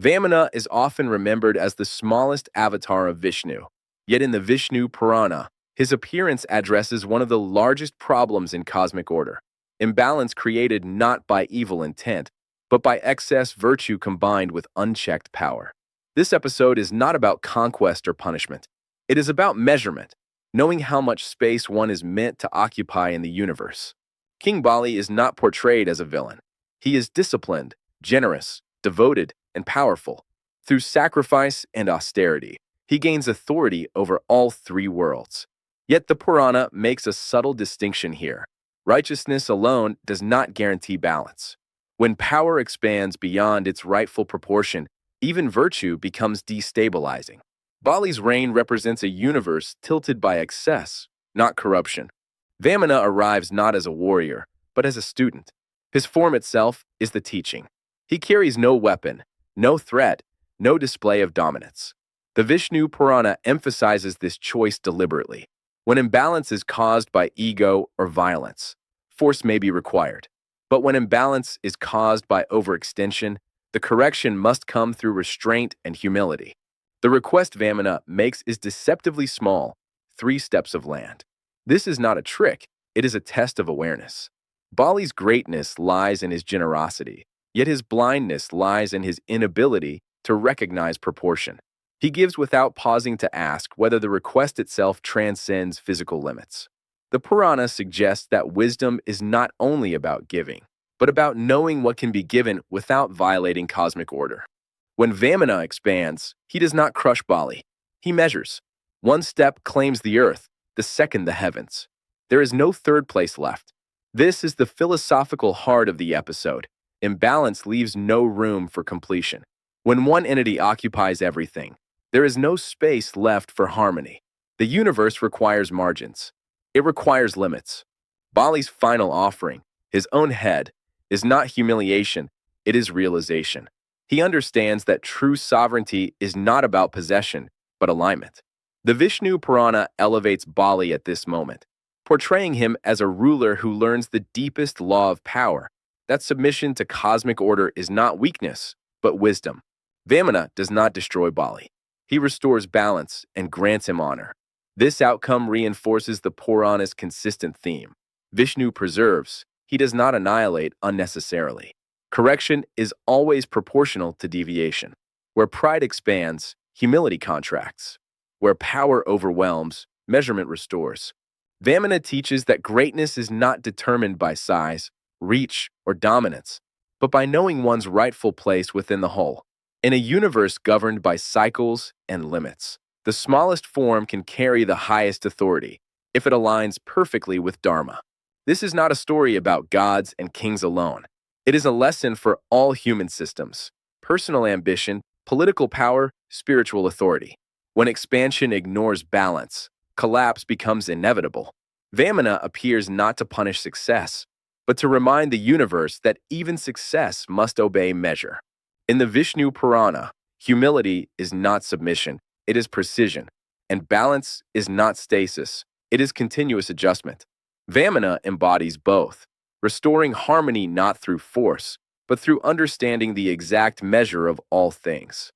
Vamana is often remembered as the smallest avatar of Vishnu, yet in the Vishnu Purana, his appearance addresses one of the largest problems in cosmic order: imbalance created not by evil intent, but by excess virtue combined with unchecked power. This episode is not about conquest or punishment. It is about measurement, knowing how much space one is meant to occupy in the universe. King Bali is not portrayed as a villain. He is disciplined, generous, devoted, and powerful. Through sacrifice and austerity, he gains authority over all three worlds. Yet the Purana makes a subtle distinction here. Righteousness alone does not guarantee balance. When power expands beyond its rightful proportion, even virtue becomes destabilizing. Bali's reign represents a universe tilted by excess, not corruption. Vamana arrives not as a warrior, but as a student. His form itself is the teaching. He carries no weapon, no threat, no display of dominance. The Vishnu Purana emphasizes this choice deliberately. When imbalance is caused by ego or violence, force may be required. But when imbalance is caused by overextension, the correction must come through restraint and humility. The request Vamana makes is deceptively small: 3 steps of land. This is not a trick, it is a test of awareness. Bali's greatness lies in his generosity, yet his blindness lies in his inability to recognize proportion. He gives without pausing to ask whether the request itself transcends physical limits. The Purana suggests that wisdom is not only about giving, but about knowing what can be given without violating cosmic order. When Vamana expands, he does not crush Bali. He measures. One step claims the earth, the second the heavens. There is no third place left. This is the philosophical heart of the episode. Imbalance leaves no room for completion. When one entity occupies everything, there is no space left for harmony. The universe requires margins. It requires limits. Bali's final offering, his own head, is not humiliation, it is realization. He understands that true sovereignty is not about possession, but alignment. The Vishnu Purana elevates Bali at this moment, portraying him as a ruler who learns the deepest law of power, that submission to cosmic order is not weakness, but wisdom. Vamana does not destroy Bali. He restores balance and grants him honor. This outcome reinforces the Purana's consistent theme. Vishnu preserves, he does not annihilate unnecessarily. Correction is always proportional to deviation. Where pride expands, humility contracts. Where power overwhelms, measurement restores. Vamana teaches that greatness is not determined by size, reach, or dominance, but by knowing one's rightful place within the whole. In a universe governed by cycles and limits, the smallest form can carry the highest authority if it aligns perfectly with Dharma. This is not a story about gods and kings alone. It is a lesson for all human systems: personal ambition, political power, spiritual authority. When expansion ignores balance, collapse becomes inevitable. Vamana appears not to punish success, but to remind the universe that even success must obey measure. In the Vishnu Purana, humility is not submission, it is precision, and balance is not stasis, it is continuous adjustment. Vamana embodies both, restoring harmony not through force, but through understanding the exact measure of all things.